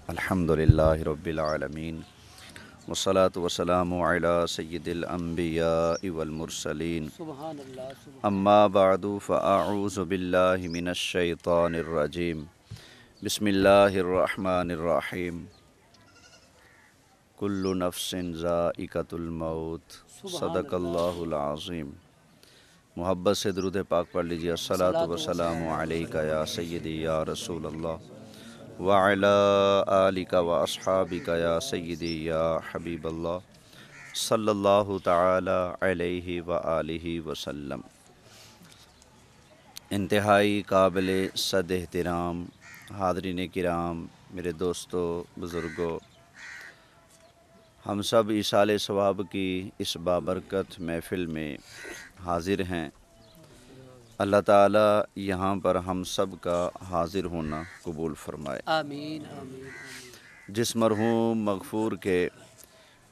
الحمدللہ رب العالمین والصلاة والسلام علی سید الانبیاء والمرسلین سبحان اللہ سبحان اما بعد فاعوذ باللہ من الشیطان الرجیم بسم اللہ الرحمن الرحیم کل نفس ذائقۃ الموت صدق اللہ العظیم۔ محبت سے درود پاک پڑھ لیجیے۔ الصلاۃ والسلام علیک یا سیدی یا رسول اللہ وعلی آلک و اصحابک یا سیدی یا حبیب اللہ صلی اللہ تعالی علیہ وآلہ وسلم۔ انتہائی قابل صد احترام حاضرین کرام، میرے دوستو، بزرگوں، ہم سب ایصال ثواب کی اس بابرکت محفل میں حاضر ہیں۔ اللہ تعالیٰ یہاں پر ہم سب کا حاضر ہونا قبول فرمائے۔ آمین آمین۔ جس مرحوم مغفور کے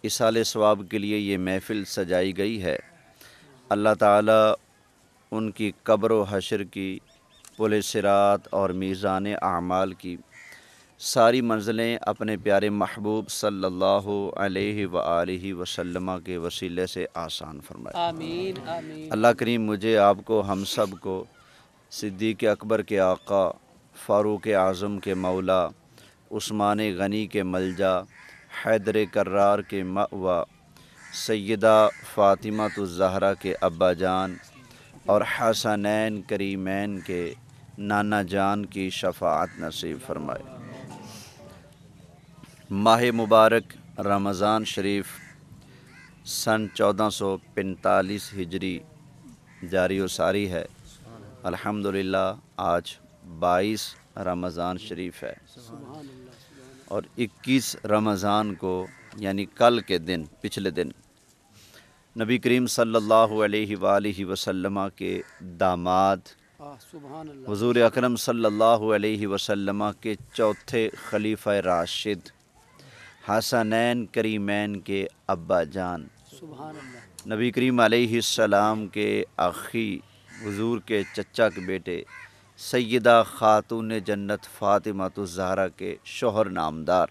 ایصال ثواب کے لیے یہ محفل سجائی گئی ہے، اللہ تعالیٰ ان کی قبر و حشر کی، پل صراط اور میزان اعمال کی ساری منزلیں اپنے پیارے محبوب صلی اللہ علیہ وآلہ وسلم کے وسیلے سے آسان فرمائے۔ آمین آمین۔ اللہ کریم مجھے آپ کو، ہم سب کو صدیق اکبر کے آقا، فاروق اعظم کے مولا، عثمان غنی کے ملجا، حیدر کرار کے مأویٰ، سیدہ فاطمہ الزہرا کے ابا جان اور حسنین کریمین کے نانا جان کی شفاعت نصیب فرمائے۔ ماہ مبارک رمضان شریف سن 1445 ہجری جاری و ساری ہے۔ الحمدللہ آج 22 رمضان شریف ہے اور 21 رمضان کو یعنی کل کے دن، پچھلے دن، نبی کریم صلی اللہ علیہ وآلہ وسلم کے داماد سبحان اللہ۔ حضور اکرم صلی اللہ علیہ وسلم کے چوتھے خلیفہ راشد حسنین کریمین کے ابا جان، سبحان اللہ۔ نبی کریم علیہ السلام کے آخی، حضور کے چچا کے بیٹے، سیدہ خاتون جنت فاطمہ الزہرا کے شوہر نامدار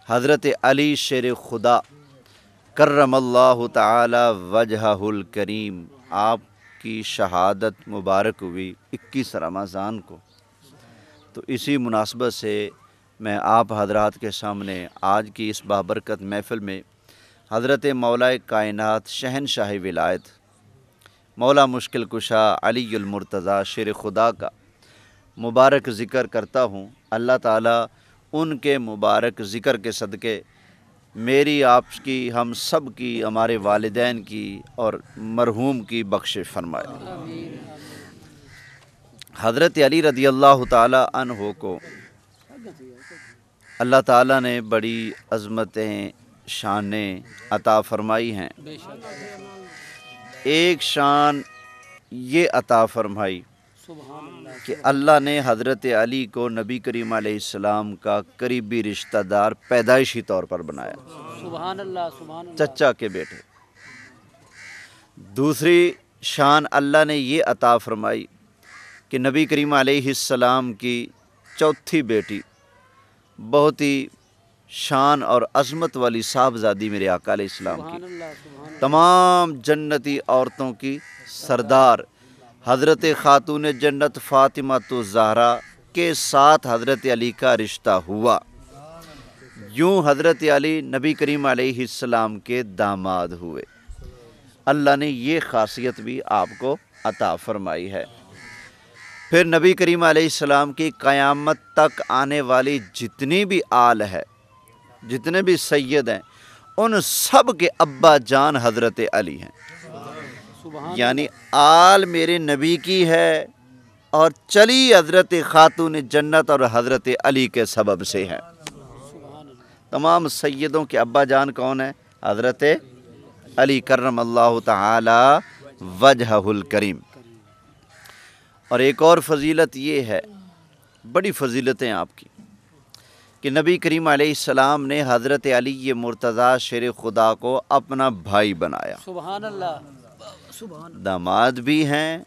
حضرت علی شیر خدا کرم اللہ تعالی وجہہ الکریم، آپ کی شہادت مبارک ہوئی 21 رمضان کو۔ تو اسی مناسبت سے میں آپ حضرات کے سامنے آج کی اس بابرکت محفل میں حضرت مولا کائنات، شہنشاہ ولایت، مولا مشکل کشا علی المرتضیٰ شیر خدا کا مبارک ذکر کرتا ہوں۔ اللہ تعالیٰ ان کے مبارک ذکر کے صدقے میری، آپ کی، ہم سب کی، ہمارے والدین کی اور مرحوم کی بخشش فرمائے۔ حضرت علی رضی اللہ تعالیٰ عنہ کو اللہ تعالیٰ نے بڑی عظمتیں، شانیں عطا فرمائی ہیں۔ بے شک۔ ایک شان یہ عطا فرمائی سبحان اللہ۔ کہ اللہ نے حضرت علی کو نبی کریم علیہ السلام کا قریبی رشتہ دار پیدائشی طور پر بنایا، سبحان اللہ سبحان اللہ۔ چچا کے بیٹے۔ دوسری شان اللہ نے یہ عطا فرمائی کہ نبی کریم علیہ السلام کی چوتھی بیٹی، بہت ہی شان اور عظمت والی صاحبزادی میرے آقا علیہ السلام سبحان کی، اللہ سبحان اللہ۔ تمام جنتی عورتوں کی سردار حضرت خاتون جنت فاطمہ الزہرا کے ساتھ حضرت علی کا رشتہ ہوا۔ یوں حضرت علی نبی کریم علیہ السلام کے داماد ہوئے۔ اللہ نے یہ خاصیت بھی آپ کو عطا فرمائی ہے۔ پھر نبی کریم علیہ السلام کی قیامت تک آنے والی جتنی بھی آل ہے، جتنے بھی سید ہیں، ان سب کے ابا جان حضرت علی ہیں۔ سبحان یعنی آل میرے نبی کی ہے اور چلی حضرت خاتون جنت اور حضرت علی کے سبب سے ہے۔ سبحان اللہ۔ تمام سیدوں کے ابا جان کون ہیں؟ حضرت علی کرم اللہ تعالی وجہہ الکریم۔ اور ایک اور فضیلت یہ ہے، بڑی فضیلتیں آپ کی، کہ نبی کریم علیہ السلام نے حضرت علی مرتضیٰ شیر خدا کو اپنا بھائی بنایا۔ سبحان اللہ سبحان۔ داماد بھی ہیں،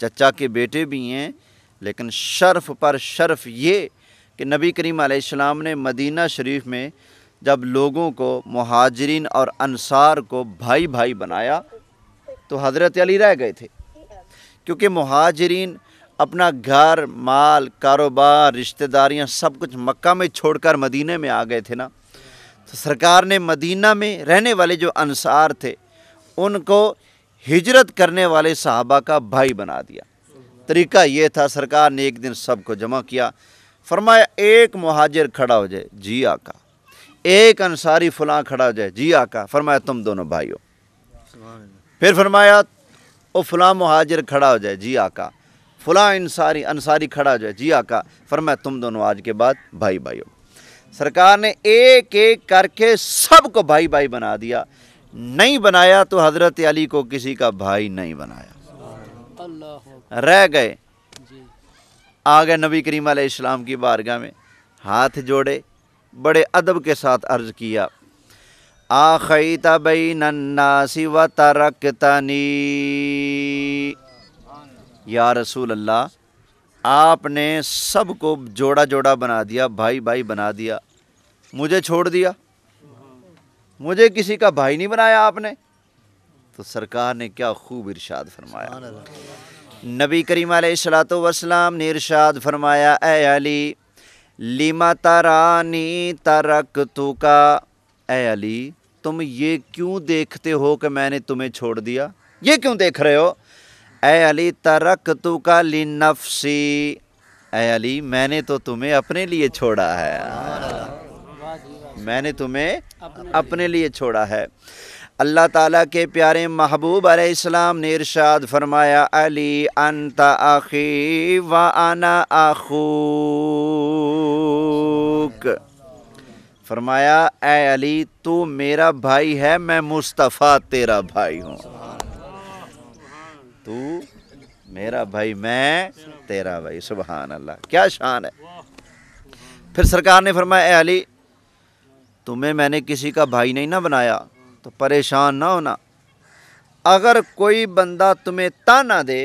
چچا کے بیٹے بھی ہیں، لیکن شرف پر شرف یہ کہ نبی کریم علیہ السلام نے مدینہ شریف میں جب لوگوں کو مہاجرین اور انصار کو بھائی بھائی بنایا تو حضرت علی رہ گئے تھے، کیونکہ مہاجرین اپنا گھر، مال، کاروبار، رشتہ داریاں سب کچھ مکہ میں چھوڑ کر مدینہ میں آ گئے تھے نا، تو سرکار نے مدینہ میں رہنے والے جو انصار تھے ان کو ہجرت کرنے والے صحابہ کا بھائی بنا دیا۔ طریقہ یہ تھا، سرکار نے ایک دن سب کو جمع کیا، فرمایا ایک مہاجر کھڑا ہو جائے، جی آقا، ایک انصاری فلاں کھڑا ہو جائے، جی آقا، فرمایا تم دونوں بھائی ہو۔ پھر فرمایا او فلاں مہاجر کھڑا ہو جائے، جی آقا، فلاں انصاری کھڑا ہو جائے، جی آقا، فرمایا تم دونوں آج کے بعد بھائی بھائی ہو۔ سرکار نے ایک ایک کر کے سب کو بھائی بھائی بنا دیا، نہیں بنایا تو حضرت علی کو کسی کا بھائی نہیں بنایا، اللہ رہ گئے۔ جی آ گئے نبی کریم علیہ السلام کی بارگاہ میں، ہاتھ جوڑے، بڑے ادب کے ساتھ عرض کیا، آخیت بین الناس و ترکتنی، یا رسول اللہ آپ نے سب کو جوڑا جوڑا بنا دیا، بھائی بھائی بنا دیا، مجھے چھوڑ دیا، مجھے کسی کا بھائی نہیں بنایا آپ نے۔ تو سرکار نے کیا خوب ارشاد فرمایا، نبی کریم علیہ السلام نے ارشاد فرمایا، اے علی لما ترانی ترکتک، اے علی تم یہ کیوں دیکھتے ہو کہ میں نے تمہیں چھوڑ دیا، یہ کیوں دیکھ رہے ہو؟ اے علی ترکتک لنفسی، اے علی میں نے تو تمہیں اپنے لیے چھوڑا ہے، واہ جی واہ میں نے تمہیں اپنے لیے چھوڑا ہے۔ اللہ تعالیٰ کے پیارے محبوب علیہ السلام نے ارشاد فرمایا، علی انت اخی و انا اخوک، فرمایا اے علی تو میرا بھائی ہے، میں مصطفیٰ تیرا بھائی ہوں، تو میرا بھائی میں تیرا بھائی، سبحان اللہ، کیا شان ہے۔ پھر سرکار نے فرمایا، اے علی تمہیں میں نے کسی کا بھائی نہیں نہ بنایا تو پریشان نہ ہونا، اگر کوئی بندہ تمہیں تانا دے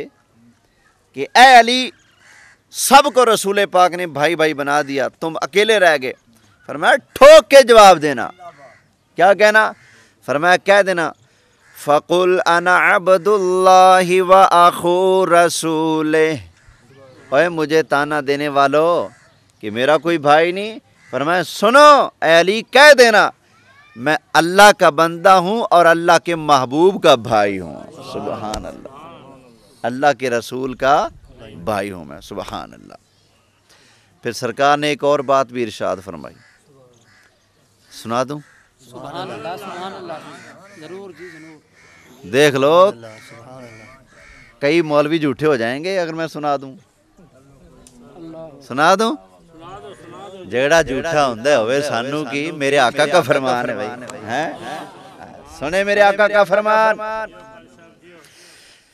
کہ اے علی سب کو رسول پاک نے بھائی بھائی بنا دیا، تم اکیلے رہ گئے، فرمایا ٹھوک کے جواب دینا، کیا کہنا؟ فرمایا کہہ دینا، فَقُلْ أَنَا عَبْدُ اللَّهِ وَأَخُو رَسُولِهِ، اوے مجھے تانا دینے والو کہ میرا کوئی بھائی نہیں، فرمایا سنو اے علی کہہ دینا میں اللہ کا بندہ ہوں اور اللہ کے محبوب کا بھائی ہوں، سبحان اللہ، اللہ کے رسول کا بھائی ہوں میں، سبحان اللہ۔ پھر سرکار نے ایک اور بات بھی ارشاد فرمائی، سنا دوں؟ سبحان اللہ سبحان اللہ، ضرور جی ضرور، دیکھ لو کئی مولوی جھوٹے ہو جائیں گے اگر میں سنا دوں، اللہ سنا دوں؟ جیڑا جھوٹا ہوندہ ہوئے سانو کی میرے آقا کا فرمان ہے بھائی، سنے میرے آقا کا فرمان۔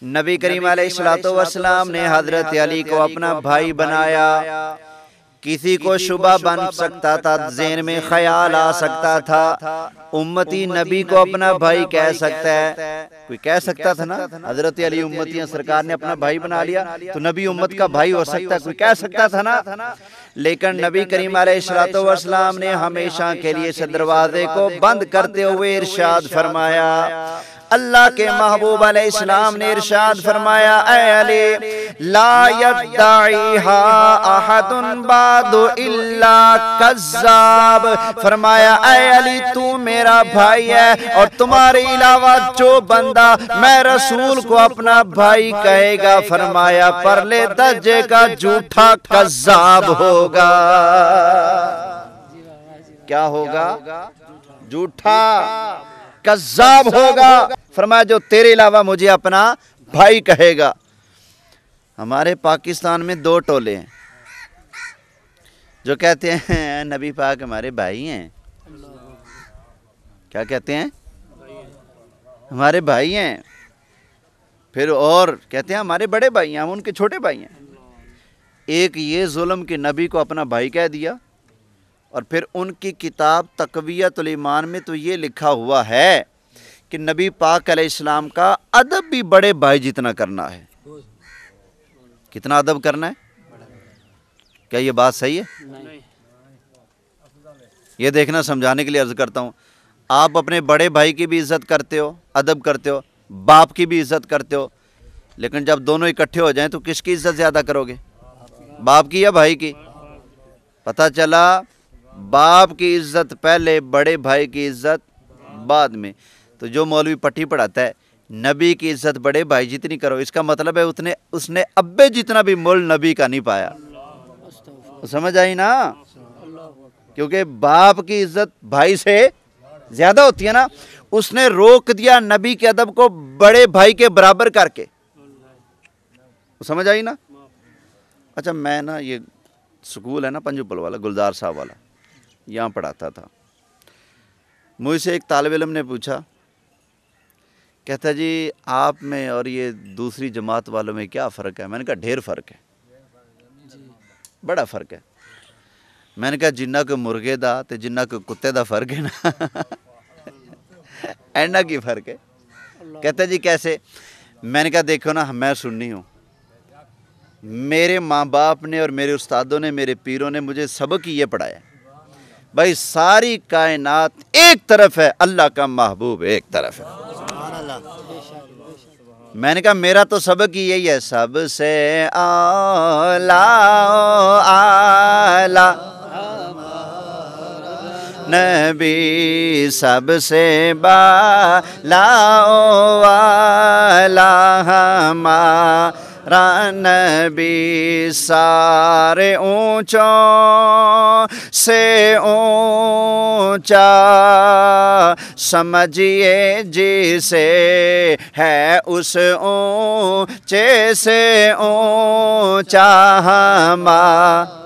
نبی کریم علیہ السلام نے حضرت علی کو اپنا بھائی بنایا، کسی کو شبہ بن سکتا تھا، ذہن میں خیال آ سکتا تھا امتی نبی کو اپنا بھائی کہہ سکتا ہے، کوئی کہہ سکتا تھا نا حضرت علی امتیاں سرکار نے اپنا بھائی بنا لیا تو نبی امت کا بھائی ہو سکتا ہے، کوئی کہہ سکتا تھا نا، لیکن نبی کریم علیہ السلام نے ہمیشہ کے لیے اس دروازے کو بند کرتے ہوئے ارشاد فرمایا، اللہ کے محبوب علیہ السلام نے ارشاد فرمایا، اے علی لا یدعیہا احد بعد الا کذاب، فرمایا اے علی تو میرا بھائی ہے اور تمہارے علاوہ جو بندہ میں رسول کو اپنا بھائی کہے گا، فرمایا پرلے درجے کا جھوٹا کذاب ہوگا، کیا ہوگا؟ جھوٹا کذاب ہوگا، فرمایا جو تیرے علاوہ مجھے اپنا بھائی کہے گا۔ ہمارے پاکستان میں دو ٹولے ہیں جو کہتے ہیں نبی پاک ہمارے بھائی ہیں، کیا کہتے ہیں؟ ہمارے بھائی ہیں، پھر اور کہتے ہیں ہمارے بڑے بھائی ہیں، ہم ان کے چھوٹے بھائی ہیں۔ ایک یہ ظلم کہ نبی کو اپنا بھائی کہہ دیا، اور پھر ان کی کتاب تقویۃ الایمان میں تو یہ لکھا ہوا ہے کہ نبی پاک علیہ السلام کا ادب بھی بڑے بھائی جتنا کرنا ہے۔ کتنا ادب کرنا ہے؟ کیا یہ بات صحیح ہے؟ نہیں یہ دیکھنا سمجھانے کے لیے عرض کرتا ہوں، آپ اپنے بڑے بھائی کی بھی عزت کرتے ہو، ادب کرتے ہو، باپ کی بھی عزت کرتے ہو، لیکن جب دونوں اکٹھے ہو جائیں تو کس کی عزت زیادہ کرو گے؟ باپ کی یا بھائی کی؟ پتہ چلا باپ کی عزت پہلے، بڑے بھائی کی عزت بعد میں۔ تو جو مولوی پٹھی پڑھاتا ہے نبی کی عزت بڑے بھائی جتنی کرو، اس کا مطلب ہے اس نے ابے جتنا بھی مول نبی کا نہیں پایا۔ سمجھ آئی نا؟ کیونکہ باپ کی عزت بھائی سے زیادہ ہوتی ہے نا، اس نے روک دیا نبی کے ادب کو بڑے بھائی کے برابر کر کے۔ سمجھ آئی نا؟ اچھا میں نا یہ سکول ہے نا پنجو پل والا، گلزار صاحب والا، یہاں پڑھاتا تھا۔ مجھ سے ایک طالب علم نے پوچھا، کہتا جی آپ میں اور یہ دوسری جماعت والوں میں کیا فرق ہے؟ میں نے کہا ڈھیر فرق ہے، بڑا فرق ہے۔ میں نے کہا جنہ کو مرغے دا تے جنہ کو کتے دا فرق ہے نا اینا کی فرق ہے۔ کہتا جی کیسے؟ میں نے کہا دیکھو نا میں سنی ہوں، میرے ماں باپ نے اور میرے استادوں نے، میرے پیروں نے مجھے سبق ہی یہ پڑھایا، بھائی ساری کائنات ایک طرف ہے، اللہ کا محبوب ایک طرف ہے۔ میں نے کہا میرا تو سبق ہی یہی ہے، سب سے اعلیٰ اعلیٰ نبی، سب سے بالا والا ہمارا نبی، سارے اونچوں سے اونچا سمجھیے جسے، ہے اس اونچے سے اونچا ہمارا۔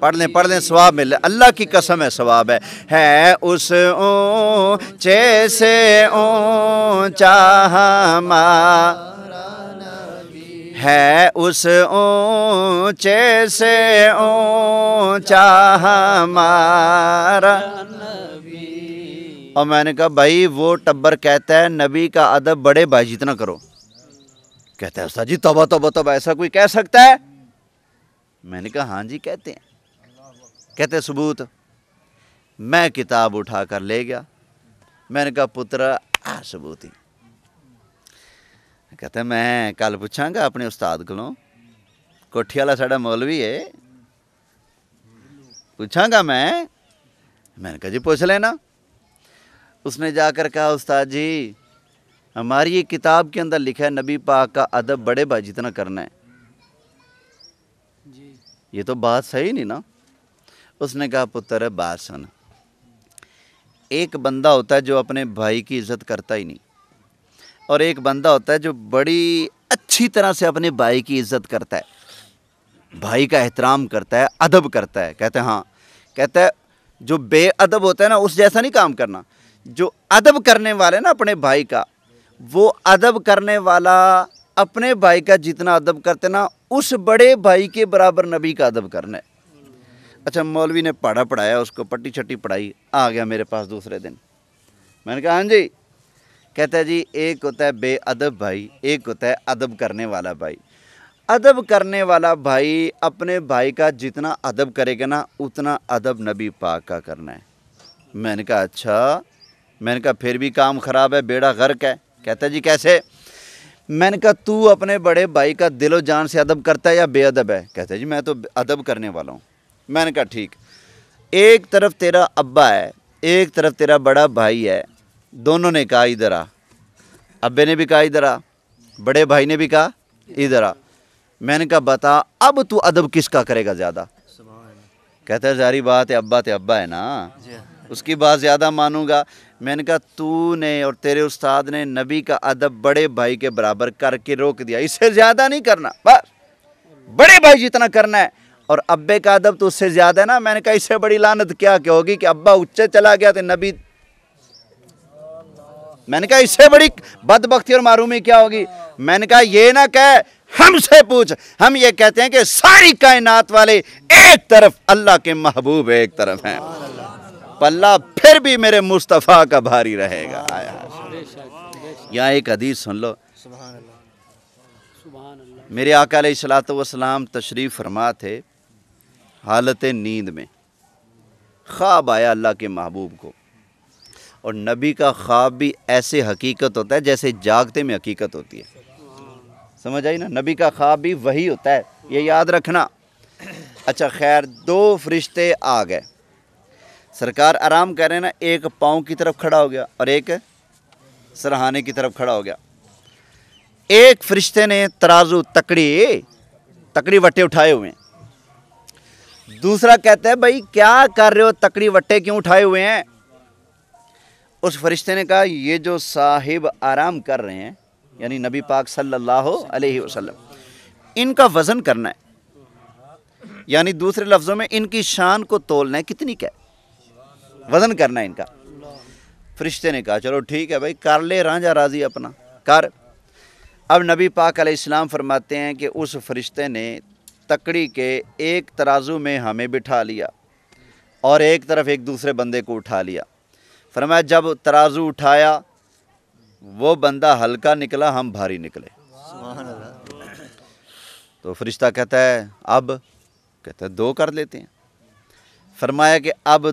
پڑھ لیں ثواب ملے، اللہ کی قسم ہے ثواب ہے اس اونچے سے اونچا ہمارا نبی، ہے اس اونچے سے اونچا ہمارا نبی۔ اور میں نے کہا بھائی وہ ٹبر کہتا ہے نبی کا ادب بڑے بھائی جتنا کرو، کہتا ہے استاد جی توبہ توبہ توبہ، ایسا کوئی کہہ سکتا ہے؟ میں نے کہا ہاں جی کہتے ہیں۔ کہتے ثبوت؟ میں کتاب اٹھا کر لے گیا، میں نے کہا پترا ثبوت ہی۔ کہتے میں کل پوچھاں گا اپنے استاد کو، کوٹھی والا ساڑا مولوی ہے، پوچھاں گا میں نے کہا جی پوچھ لینا۔ اس نے جا کر کہا استاد جی ہماری یہ کتاب کے اندر لکھا ہے نبی پاک کا ادب بڑے بھائی جتنا کرنا ہے، یہ تو بات صحیح نہیں نا۔ اس نے کہا پتر بات سن، ایک بندہ ہوتا ہے جو اپنے بھائی کی عزت کرتا ہی نہیں، اور ایک بندہ ہوتا ہے جو بڑی اچھی طرح سے اپنے بھائی کی عزت کرتا ہے، بھائی کا احترام کرتا ہے، ادب کرتا ہے۔ کہتے ہیں ہاں، کہتا ہے جو بے ادب ہوتا ہے نا اس جیسا نہیں کام کرنا، جو ادب کرنے والے نا اپنے بھائی کا، وہ ادب کرنے والا اپنے بھائی کا جتنا ادب کرتے نا اس بڑے بھائی کے برابر نبی کا ادب کرنا ہے۔ اچھا مولوی نے پڑھایا، اس کو پٹی چھٹی پڑھائی، آ گیا میرے پاس دوسرے دن۔ میں نے کہا ہاں جی۔ کہتا ہے جی ایک ہوتا ہے بے ادب بھائی، ایک ہوتا ہے ادب کرنے والا بھائی۔ ادب کرنے والا بھائی اپنے بھائی کا جتنا ادب کرے گا نا اتنا ادب نبی پاک کا کرنا ہے۔ میں نے کہا اچھا، میں نے کہا پھر بھی کام خراب ہے، بیڑا غرق ہے۔ کہتا ہے جی کیسے؟ میں نے کہا تو اپنے بڑے بھائی کا دل و جان سے ادب کرتا ہے یا بے ادب ہے؟ کہتا ہے جی میں تو ادب کرنے والا ہوں۔ میں نے کہا ٹھیک، ایک طرف تیرا ابا ہے، ایک طرف تیرا بڑا بھائی ہے، دونوں نے کہا ادھر آ، ابے نے بھی کہا ادھر آ، بڑے بھائی نے بھی کہا ادھر آ۔ میں نے کہا بتا اب تو ادب کس کا کرے گا زیادہ؟ کہتا ہے ظاہری بات ہے ابا ہے نا، اس کی بات زیادہ مانوں گا۔ میں نے کہا تو نے اور تیرے استاد نے نبی کا ادب بڑے بھائی کے برابر کر کے روک دیا، اس سے زیادہ نہیں کرنا، بس بڑے بھائی جتنا کرنا ہے، اور ابے کا ادب تو اس سے زیادہ ہے نا۔ میں نے کہا اس سے بڑی لعنت کیا ہوگی کہ ابا اچھے چلا گیا تو نبی، میں نے کہا اس سے بڑی بدبختی اور معرومی کیا ہوگی؟ میں نے کہا یہ نہ کہہ، ہم سے پوچھ، ہم یہ کہتے ہیں کہ ساری کائنات والے ایک طرف، اللہ کے محبوب ایک طرف ہیں، پلہ پھر بھی میرے مصطفیٰ کا بھاری رہے گا۔ یہاں ایک حدیث سن لو، میرے آقا علیہ السلام تشریف فرما تھے حالت نیند میں، خواب آیا اللہ کے محبوب کو، اور نبی کا خواب بھی ایسے حقیقت ہوتا ہے جیسے جاگتے میں حقیقت ہوتی ہے، سمجھ آئی نا؟ نبی کا خواب بھی وہی ہوتا ہے، یہ یاد رکھنا۔ اچھا خیر، 2 فرشتے آ گئے، سرکار آرام کر رہے ہیں نا، ایک پاؤں کی طرف کھڑا ہو گیا اور ایک سرہانے کی طرف کھڑا ہو گیا۔ ایک فرشتے نے ترازو تکڑی وٹے اٹھائے ہوئے ہیں، دوسرا کہتا ہے بھائی کیا کر رہے ہو، تکڑی وٹے کیوں اٹھائے ہوئے ہیں؟ اس فرشتے نے کہا یہ جو صاحب آرام کر رہے ہیں یعنی نبی پاک صلی اللہ علیہ وسلم، ان کا وزن کرنا ہے، یعنی دوسرے لفظوں میں ان کی شان کو تولنا ہے، کتنی کیا ہے، وزن کرنا ہے ان کا۔ فرشتے نے کہا چلو ٹھیک ہے بھائی، کر لے رانجھا راضی اپنا کر۔ اب نبی پاک علیہ السلام فرماتے ہیں کہ اس فرشتے نے تکڑی کے ایک ترازو میں ہمیں بٹھا لیا اور ایک طرف ایک دوسرے بندے کو اٹھا لیا۔ فرمایا جب ترازو اٹھایا وہ بندہ ہلکا نکلا، ہم بھاری نکلے۔ تو فرشتہ کہتا ہے اب، کہتا ہے 2 کر لیتے ہیں۔ فرمایا کہ اب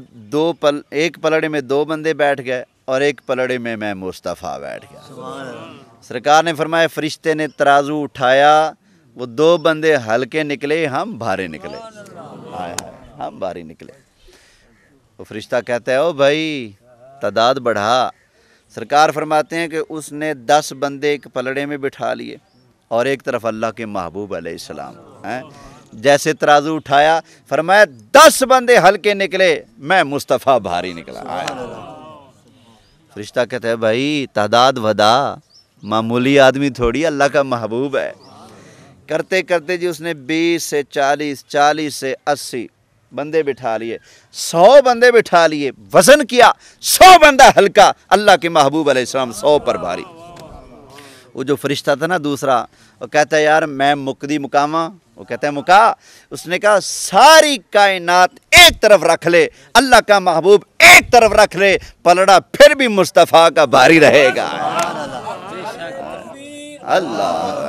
ایک پلڑے میں 2 بندے بیٹھ گئے اور ایک پلڑے میں مصطفیٰ بیٹھ گیا۔ سرکار نے فرمایا فرشتے نے ترازو اٹھایا، وہ 2 بندے ہلکے نکلے، ہم بھارے نکلے، ہم بھاری نکلے۔ وہ فرشتہ کہتا ہے او بھائی تعداد بڑھا۔ سرکار فرماتے ہیں کہ اس نے 10 بندے ایک پلڑے میں بٹھا لیے اور ایک طرف اللہ کے محبوب علیہ السلام ہیں۔ جیسے ترازو اٹھایا فرمایا 10 بندے ہلکے نکلے، میں مصطفیٰ بھاری نکلا۔ فرشتہ کہتا ہے بھائی تعداد ودا، معمولی آدمی تھوڑی، اللہ کا محبوب ہے۔ کرتے کرتے جی اس نے 20 سے 40، 40 سے 80 بندے بٹھا لیے، 100 بندے بٹھا لیے، وزن کیا، 100 بندہ ہلکا، اللہ کے محبوب علیہ السلام 100 پر بھاری۔ وہ جو فرشتہ تھا نا دوسرا، وہ کہتا ہے یار میں مقدی مقامہ، وہ کہتا ہے مکا، اس نے کہا ساری کائنات ایک طرف رکھ لے، اللہ کا محبوب ایک طرف رکھ لے، پلڑا پھر بھی مصطفیٰ کا بھاری رہے گا۔ اللہ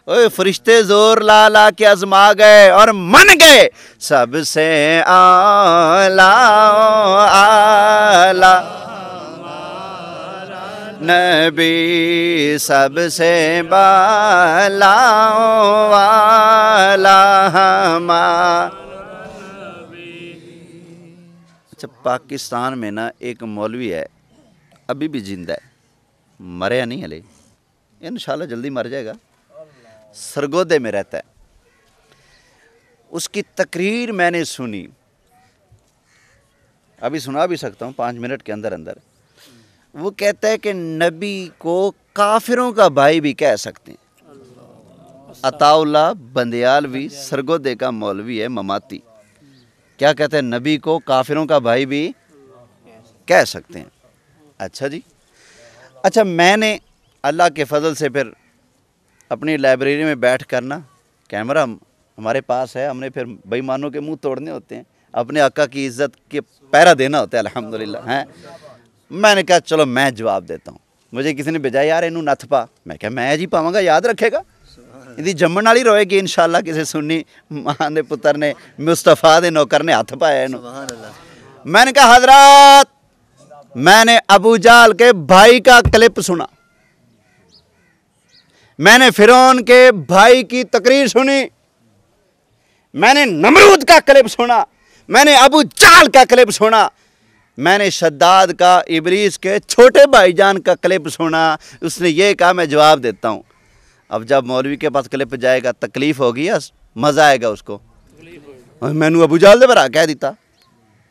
اوہ فرشتے زور لا لا کے ازما گئے اور من گئے سب سے اعلیٰ اعلیٰ نبی، سب سے بالا والا ہمارا۔ اچھا پاکستان میں نا ایک مولوی ہے، ابھی بھی زندہ ہے، مریا نہیں ہلے، انشاءاللہ جلدی مر جائے گا، سرگودے میں رہتا ہے۔ اس کی تقریر میں نے سنی، ابھی سنا بھی سکتا ہوں 5 منٹ کے اندر اندر۔ وہ کہتا ہے کہ نبی کو کافروں کا بھائی بھی کہہ سکتے ہیں۔ عطا اللہ بندیالوی سرگودے کا مولوی ہے مماتی، کیا کہتے ہیں نبی کو کافروں کا بھائی بھی کہہ سکتے ہیں۔ اچھا جی، اچھا میں نے اللہ کے فضل سے پھر اپنی لائبریری میں بیٹھ کر نا، کیمرہ ہمارے پاس ہے، ہم نے پھر بے ایمانوں کے منہ توڑنے ہوتے ہیں، اپنے آقا کی عزت کے پہرا دینا ہوتا ہے الحمدللہ ہیں۔ میں نے کہا چلو میں جواب دیتا ہوں، مجھے کسی نے بھیجا یار انہوں نتھ پا، میں کہا میں جی پاواں گا، یاد رکھے گا، یہ جمن والی روئے گی انشاءاللہ۔ کسی سنی ماں دے پتر نے مصطفیٰ دے نوکر نے ہاتھ پایا انہوں۔ میں نے کہا حضرات میں نے ابو جہل کے بھائی کا کلپ سنا، میں نے فرعون کے بھائی کی تقریر سنی، میں نے نمرود کا کلپ سنا، میں نے ابو جہل کا کلپ سنا، میں نے شداد کا ابلیس کے چھوٹے بھائی جان کا کلپ سنا۔ اس نے یہ کہا میں جواب دیتا ہوں۔ اب جب مولوی کے پاس کلپ جائے گا تکلیف ہوگی یا مزہ آئے گا اس کو؟ میں نے ابو جہل دے برا کہہ دیتا،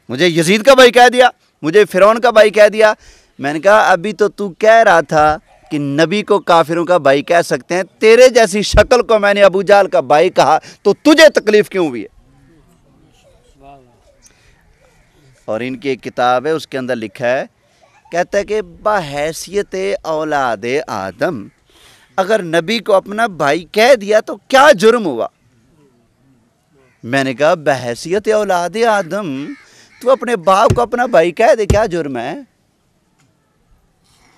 مجھے یزید کا بھائی کہہ دیا، مجھے فرعون کا بھائی کہہ دیا۔ میں نے کہا ابھی تو کہہ رہا تھا کہ نبی کو کافروں کا بھائی کہہ سکتے ہیں، تیرے جیسی شکل کو میں نے ابو جہل کا بھائی کہا تو تجھے تکلیف کیوں ہوئی ہے؟ اور ان کی ایک کتاب ہے، اس کے اندر لکھا ہے، کہتا ہے کہ بحیثیت اولاد آدم اگر نبی کو اپنا بھائی کہہ دیا تو کیا جرم ہوا؟ میں نے کہا بحیثیت اولاد آدم تو اپنے باپ کو اپنا بھائی کہہ دے، کیا جرم ہے؟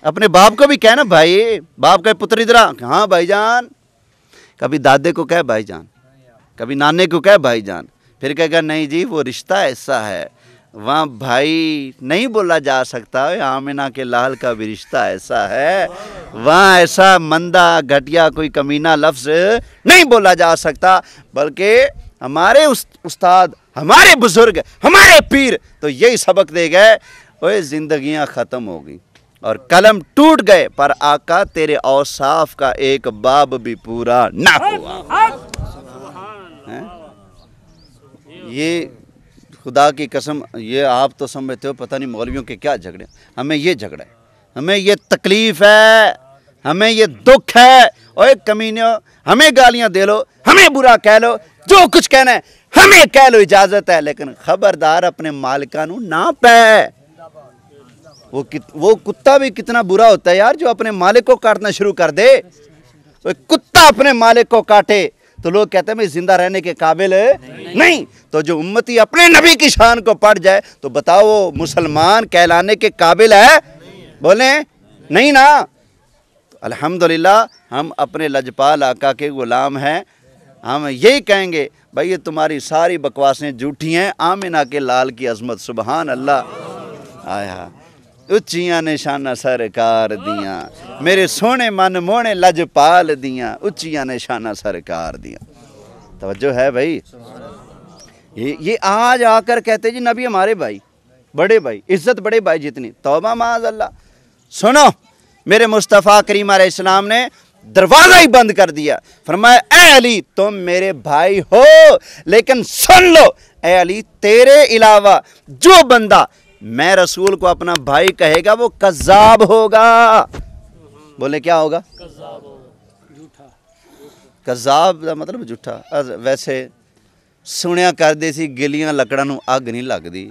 اپنے باپ کو بھی کہنا بھائی، باپ کا پتر ادھر، ہاں بھائی جان، کبھی دادے کو کہے بھائی جان، کبھی نانے کو کہے بھائی جان، پھر کہے گا نہیں جی وہ رشتہ ایسا ہے، وہاں بھائی نہیں بولا جا سکتا، آمنہ کے لال کا بھی رشتہ ایسا ہے، وہاں ایسا مندہ گھٹیا کوئی کمینہ لفظ نہیں بولا جا سکتا، بلکہ ہمارے استاد، ہمارے بزرگ، ہمارے پیر تو یہی سبق دے گئے، اوے زندگیاں ختم ہو گئی اور قلم ٹوٹ گئے، پر آقا تیرے اوصاف کا ایک باب بھی پورا نہ ہوا۔ یہ خدا کی قسم، یہ آپ تو سمجھتے ہو پتہ نہیں مولویوں کے کیا جھگڑے، ہمیں یہ جھگڑا ہے، ہمیں یہ تکلیف ہے، ہمیں یہ دکھ ہے، اوے کمینیوں ہمیں گالیاں دے لو، ہمیں برا کہہ لو، جو کچھ کہنا ہے ہمیں کہہ لو، اجازت ہے، لیکن خبردار اپنے مالکانوں نہ پہ۔ وہ کتا بھی کتنا برا ہوتا ہے یار جو اپنے مالک کو کاٹنا شروع کر دے، کتا اپنے مالک کو کاٹے تو لوگ کہتے ہیں میں زندہ رہنے کے قابل نہیں، تو جو امتی اپنے نبی کی شان کو پڑھ جائے تو بتاؤ وہ مسلمان کہلانے کے قابل ہے؟ بولیں نہیں نا۔ الحمدللہ ہم اپنے لجپال آقا کے غلام ہیں، ہم یہی کہیں گے بھائی یہ تمہاری ساری بکواسیں جھوٹی ہیں، آمنہ کے لال کی عظمت سبحان اللہ، آیا اچیاں نشانہ سرکار دیاں، میرے سونے من مونے لجپال دیاں، اچیاں نشانہ سرکار دیاں۔ توجہ ہے بھائی، یہ آج آ کر کہتے جی نبی ہمارے بھائی، بڑے بھائی، عزت بڑے بھائی جتنی، توبہ معاذ اللہ۔ سنو، میرے مصطفیٰ کریم علیہ السلام نے دروازہ ہی بند کر دیا، فرمایا اے علی تم میرے بھائی ہو، لیکن سن لو اے علی تیرے علاوہ جو بندہ میں رسول کو اپنا بھائی کہے گا وہ کذاب ہوگا۔ بولے کیا ہوگا؟ کذاب دا مطلب جھوٹا۔ ویسے سنیا کر دے سی گلیاں لکڑاں نو اگ نہیں لگ دی،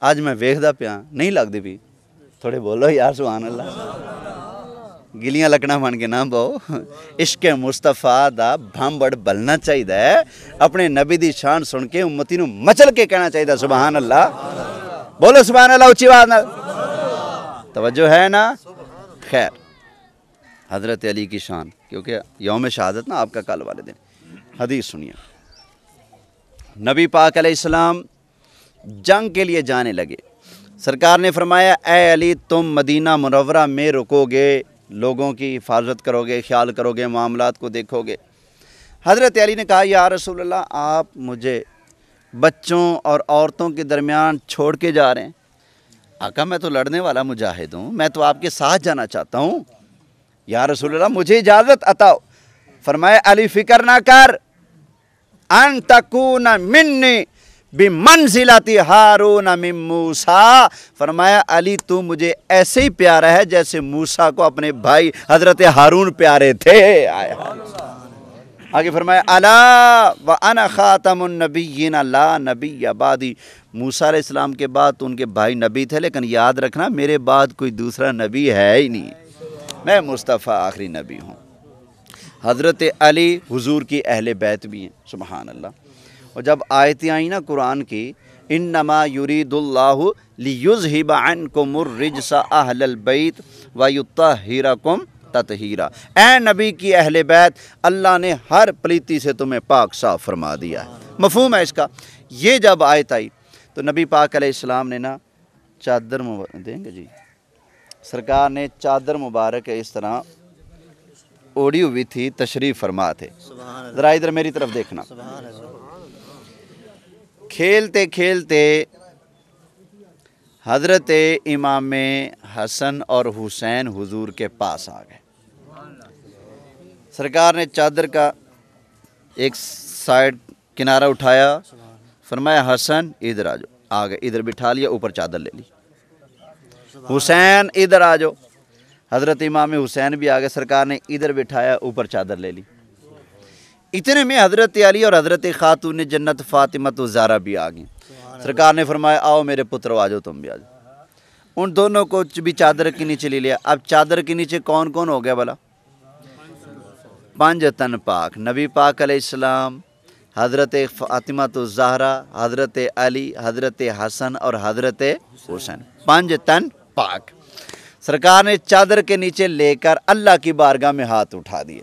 آج میں ویکھدا پیا نہیں لگ دی بھی، تھوڑے بولو یار سبحان اللہ، گلیاں لکڑاں بن کے نہ بہو، عشق مصطفیٰ دا بھامبڑ بلنا چاہیے، اپنے نبی دی شان سن کے امتی نو مچل کے کہنا چاہیے سبحان اللہ، بولو سبحان اللہ اچھی بات نہ، توجہ ہے نا؟ خیر، حضرت علی کی شان، کیونکہ یوم شہادت نا آپ کا کل والے دن، حدیث سنیے، نبی پاک علیہ السلام جنگ کے لیے جانے لگے، سرکار نے فرمایا اے علی تم مدینہ منورہ میں رکو گے، لوگوں کی حفاظت کرو گے، خیال کرو گے، معاملات کو دیکھو گے۔ حضرت علی نے کہا یا رسول اللہ آپ مجھے بچوں اور عورتوں کے درمیان چھوڑ کے جا رہے ہیں؟ آقا میں تو لڑنے والا مجاہد ہوں، میں تو آپ کے ساتھ جانا چاہتا ہوں، یا رسول اللہ مجھے اجازت عطاؤ۔ فرمایا علی فکر نہ کر، ان تکون منی بمنزلت ہارون من موسیٰ، فرمایا علی تو مجھے ایسے ہی پیارا ہے جیسے موسیٰ کو اپنے بھائی حضرت ہارون پیارے تھے۔ آگے فرمایا الا وانا خاتم النبیین لا نبی بعدی، موسیٰ علیہ السلام کے بعد تو ان کے بھائی نبی تھے، لیکن یاد رکھنا میرے بعد کوئی دوسرا نبی ہے ہی نہیں، میں مصطفیٰ آخری نبی ہوں۔ حضرت علی حضور کی اہل بیت بھی ہیں سبحان اللہ، اور جب آیتیں آئیں نا قرآن کی انما یرید اللہ لیذہب عنکم الرجس اہل البیت ویطہرکم تطہیرا، اے نبی کی اہل بیت اللہ نے ہر پلیتی سے تمہیں پاک صاف فرما دیا ہے۔ مفہوم ہے اس کا؟ یہ جب آیت آئی تو نبی پاک علیہ السلام نے نا چادر دیں گے جی، سرکار نے چادر مبارک اس طرح اوڑی ہوئی تھی، تشریف فرما تھے، ذرا ادھر میری طرف دیکھنا، کھیلتے کھیلتے حضرت امام حسن اور حسین حضور کے پاس آ گئے، سرکار نے چادر کا ایک سائڈ کنارہ اٹھایا، فرمایا حسن ادھر آ جاؤ، آ گئے، ادھر بٹھا لیا، اوپر چادر لے لی، حسین ادھر آ جاؤ، حضرت امام حسین بھی آ گئے، سرکار نے ادھر بٹھایا، اوپر چادر لے لی، اتنے میں حضرت علی اور حضرت خاتون جنت فاطمہ الزہرا بھی آ گئیں، سرکار نے فرمایا آؤ میرے پترو آ جاؤ، تم بھی آ جاؤ، ان دونوں کو بھی چادر کے نیچے لے لیا۔ اب چادر کے نیچے کون کون ہو گیا بھلا؟ 5 تن پاک، نبی پاک علیہ السلام، حضرت فاطمہ الزہرا، حضرت علی، حضرت حسن اور حضرت حسین، 5 تن پاک، سرکار نے چادر کے نیچے لے کر اللہ کی بارگاہ میں ہاتھ اٹھا دیا،